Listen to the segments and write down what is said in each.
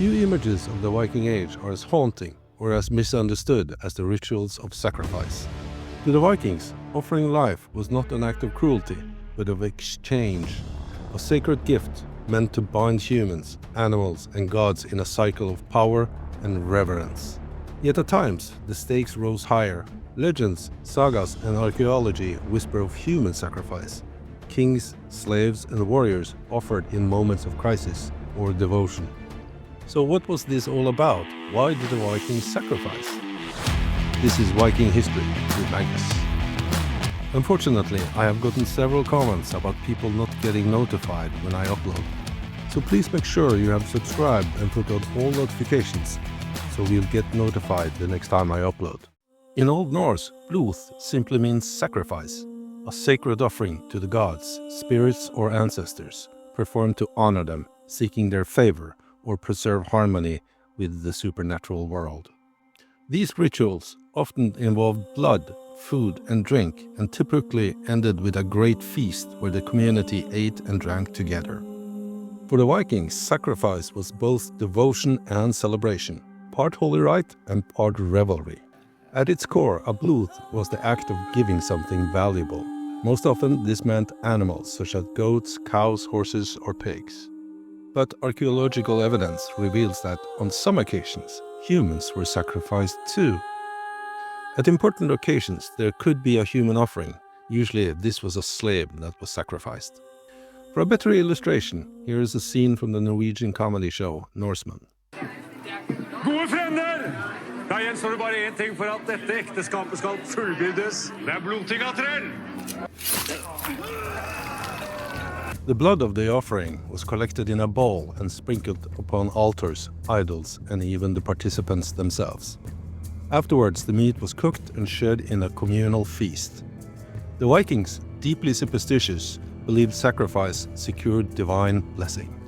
Few images of the Viking Age are as haunting or as misunderstood as the rituals of sacrifice. To the Vikings, offering life was not an act of cruelty, but of exchange, a sacred gift meant to bind humans, animals, and gods in a cycle of power and reverence. Yet at times, the stakes rose higher. Legends, sagas, and archaeology whisper of human sacrifice. Kings, slaves, and warriors offered in moments of crisis or devotion. So what was this all about? Why did the Vikings sacrifice? This is Viking History with Magnus. Unfortunately, I have gotten several comments about people not getting notified when I upload. So please make sure you have subscribed and put on all notifications so you'll get notified the next time I upload. In Old Norse, blót simply means sacrifice, a sacred offering to the gods, spirits, or ancestors, performed to honor them, seeking their favor or preserve harmony with the supernatural world. These rituals often involved blood, food, and drink, and typically ended with a great feast where the community ate and drank together. For the Vikings, sacrifice was both devotion and celebration, part holy rite and part revelry. At its core, a blót was the act of giving something valuable. Most often, this meant animals such as goats, cows, horses, or pigs. But archaeological evidence reveals that, on some occasions, humans were sacrificed too. At important occasions, there could be a human offering. Usually, this was a slave that was sacrificed. For a better illustration, here is a scene from the Norwegian comedy show Norseman. Gode frender! Da gjenstår det bare én ting for at dette ekteskapet skal fullbyrdes. Det blodtigatrell! The blood of the offering was collected in a bowl and sprinkled upon altars, idols, and even the participants themselves. Afterwards, the meat was cooked and shared in a communal feast. The Vikings, deeply superstitious, believed sacrifice secured divine blessing.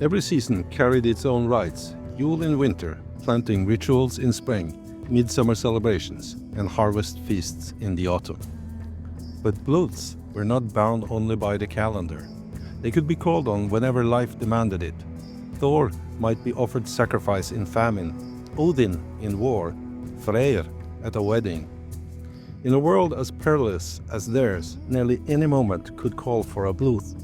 Every season carried its own rites: Yule in winter, planting rituals in spring, midsummer celebrations, and harvest feasts in the autumn. But blóts were not bound only by the calendar. They could be called on whenever life demanded it. Thor might be offered sacrifice in famine, Odin in war, Freyr at a wedding. In a world as perilous as theirs, nearly any moment could call for a blót.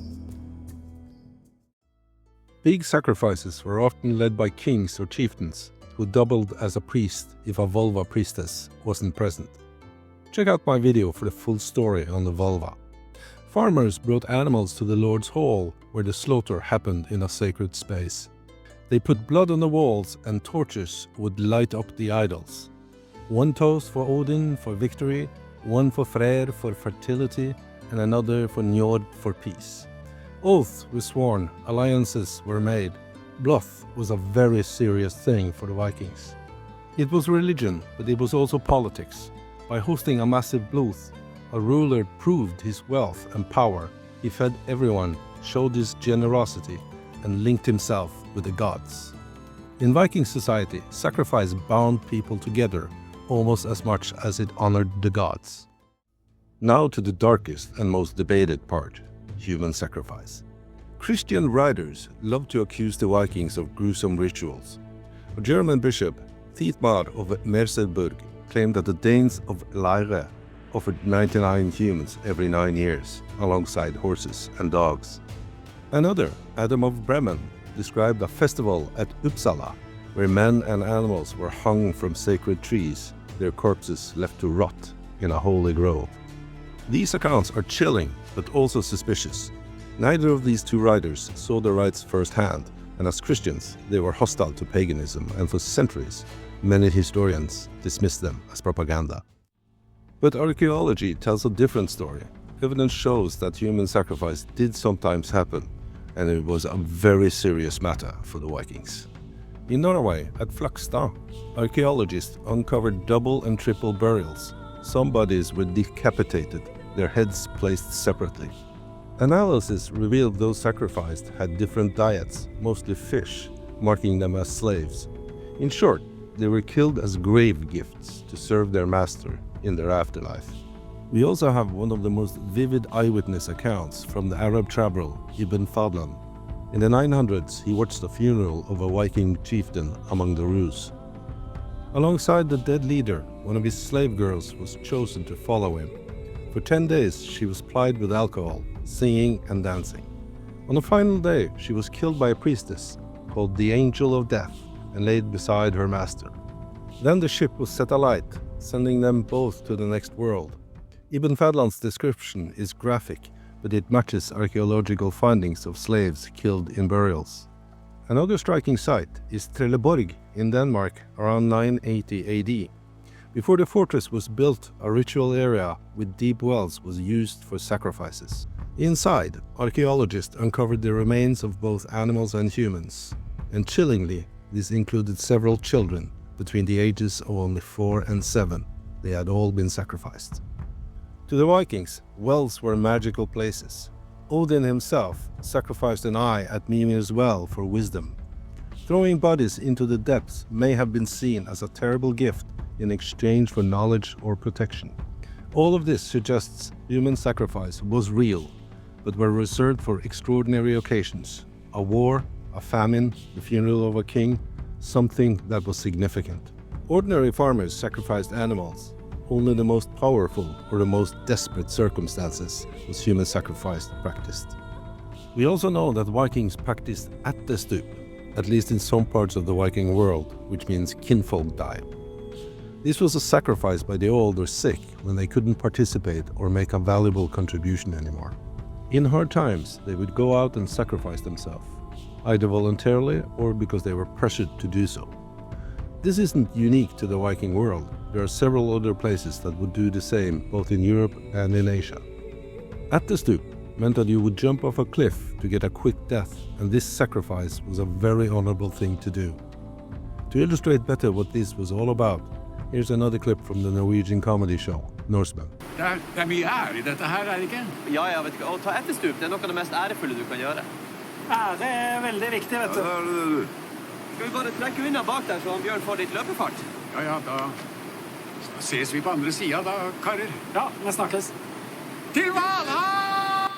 Big sacrifices were often led by kings or chieftains, who doubled as a priest if a vulva priestess wasn't present. Check out my video for the full story on the vulva. Farmers brought animals to the Lord's Hall, where the slaughter happened in a sacred space. They put blood on the walls, and torches would light up the idols. One toast for Odin for victory, one for Freyr for fertility, and another for Njord for peace. Oaths were sworn, alliances were made. Blót was a very serious thing for the Vikings. It was religion, but it was also politics. By hosting a massive blót, a ruler proved his wealth and power. He fed everyone, showed his generosity, and linked himself with the gods. In Viking society, sacrifice bound people together almost as much as it honored the gods. Now to the darkest and most debated part: human sacrifice. Christian writers love to accuse the Vikings of gruesome rituals. A German bishop, Thietmar of Merseburg, claimed that the Danes of Leire offered 99 humans every 9 years, alongside horses and dogs. Another, Adam of Bremen, described a festival at Uppsala, where men and animals were hung from sacred trees, their corpses left to rot in a holy grove. These accounts are chilling, but also suspicious. Neither of these two writers saw the rites firsthand, and as Christians, they were hostile to paganism, and for centuries, many historians dismissed them as propaganda. But archaeology tells a different story. Evidence shows that human sacrifice did sometimes happen, and it was a very serious matter for the Vikings. In Norway, at Flakstad, archaeologists uncovered double and triple burials. Some bodies were decapitated, their heads placed separately. Analysis revealed those sacrificed had different diets, mostly fish, marking them as slaves. In short, they were killed as grave gifts to serve their master in their afterlife. We also have one of the most vivid eyewitness accounts from the Arab traveler Ibn Fadlan. In the 900s, he watched the funeral of a Viking chieftain among the Rus. Alongside the dead leader, one of his slave girls was chosen to follow him. For 10 days, she was plied with alcohol, singing and dancing. On the final day, she was killed by a priestess called the Angel of Death and laid beside her master. Then the ship was set alight, sending them both to the next world. Ibn Fadlan's description is graphic, but it matches archaeological findings of slaves killed in burials. Another striking site is Trelleborg in Denmark around 980 AD. Before the fortress was built, a ritual area with deep wells was used for sacrifices. Inside, archaeologists uncovered the remains of both animals and humans. And chillingly, this included several children between the ages of only 4 and 7. They had all been sacrificed. To the Vikings, wells were magical places. Odin himself sacrificed an eye at Mimir's well for wisdom. Throwing bodies into the depths may have been seen as a terrible gift in exchange for knowledge or protection. All of this suggests human sacrifice was real, but were reserved for extraordinary occasions. A war, a famine, the funeral of a king, something that was significant. Ordinary farmers sacrificed animals. Only the most powerful or the most desperate circumstances was human sacrifice practiced. We also know that Vikings practiced ättestupa, at least in some parts of the Viking world, which means kinfolk died. This was a sacrifice by the old or sick when they couldn't participate or make a valuable contribution anymore. In hard times, they would go out and sacrifice themselves, either voluntarily or because they were pressured to do so. This isn't unique to the Viking world. There are several other places that would do the same, both in Europe and in Asia. Ättestupa meant that you would jump off a cliff to get a quick death, and this sacrifice was a very honorable thing to do. To illustrate better what this was all about, here's another clip from the Norwegian comedy show, Norsemen. Det er mye ære i dette her, er det ikke? Ja, jeg vet ikke. Å ta ættestup, det er noe av det mest ærefulle du kan gjøre. Ja, det er veldig viktig, vet du. Skal vi bare trekke unna bak der, så han Bjørn får litt løpefart? Ja, da ses vi på andre siden da, karer. Ja, vi snakkes. Til Valhall!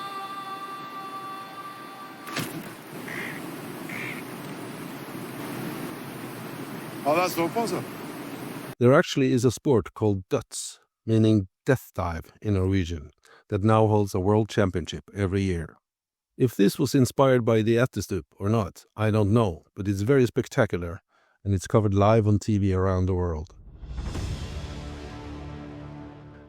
Ja, det står på, altså. There actually is a sport called Døds, meaning death dive in Norwegian, that now holds a world championship every year. If this was inspired by the ättestupa or not, I don't know, but it's very spectacular, and it's covered live on TV around the world.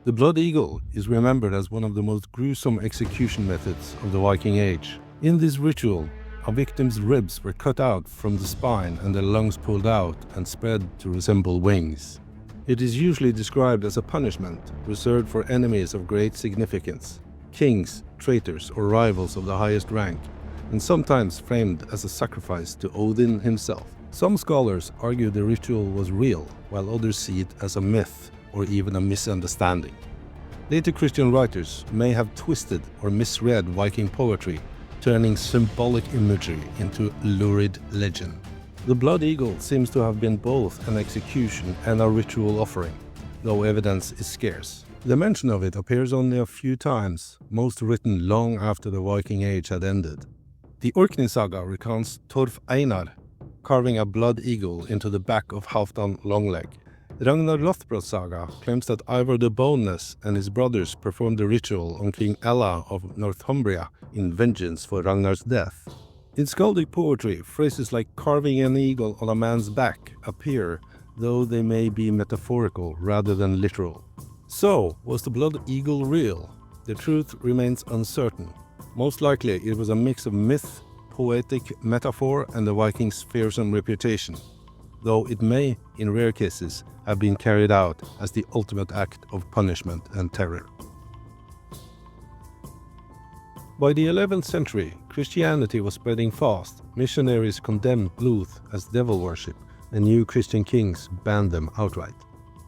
The blood eagle is remembered as one of the most gruesome execution methods of the Viking Age. In this ritual, a victim's ribs were cut out from the spine and their lungs pulled out and spread to resemble wings. It is usually described as a punishment reserved for enemies of great significance, kings, traitors, or rivals of the highest rank, and sometimes framed as a sacrifice to Odin himself. Some scholars argue the ritual was real, while others see it as a myth or even a misunderstanding. Later Christian writers may have twisted or misread Viking poetry, turning symbolic imagery into lurid legend. The blood eagle seems to have been both an execution and a ritual offering, though evidence is scarce. The mention of it appears only a few times, most written long after the Viking Age had ended. The Orkney saga recounts Torf Einar carving a blood eagle into the back of Halfdan Longleg. Ragnar Lothbrok's saga claims that Ivar the Boneless and his brothers performed the ritual on King Ella of Northumbria in vengeance for Ragnar's death. In skaldic poetry, phrases like carving an eagle on a man's back appear, though they may be metaphorical rather than literal. So, was the blood eagle real? The truth remains uncertain. Most likely it was a mix of myth, poetic metaphor, and the Vikings' fearsome reputation, though it may, in rare cases, have been carried out as the ultimate act of punishment and terror. By the 11th century, Christianity was spreading fast. Missionaries condemned blót as devil worship, and new Christian kings banned them outright.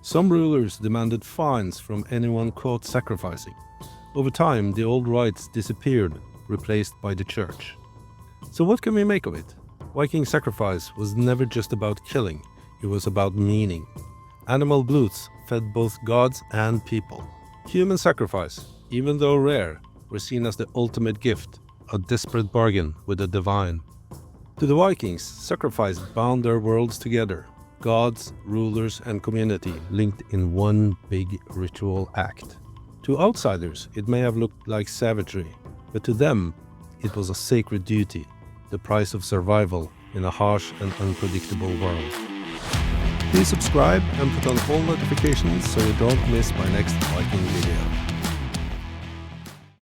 Some rulers demanded fines from anyone caught sacrificing. Over time, the old rites disappeared, replaced by the church. So what can we make of it? Viking sacrifice was never just about killing, it was about meaning. Animal blóts fed both gods and people. Human sacrifice, even though rare, were seen as the ultimate gift, a desperate bargain with the divine. To the Vikings, sacrifice bound their worlds together, gods, rulers, and community linked in one big ritual act. To outsiders, it may have looked like savagery, but to them, it was a sacred duty, the price of survival in a harsh and unpredictable world. Please subscribe and put on all notifications so you don't miss my next Viking video.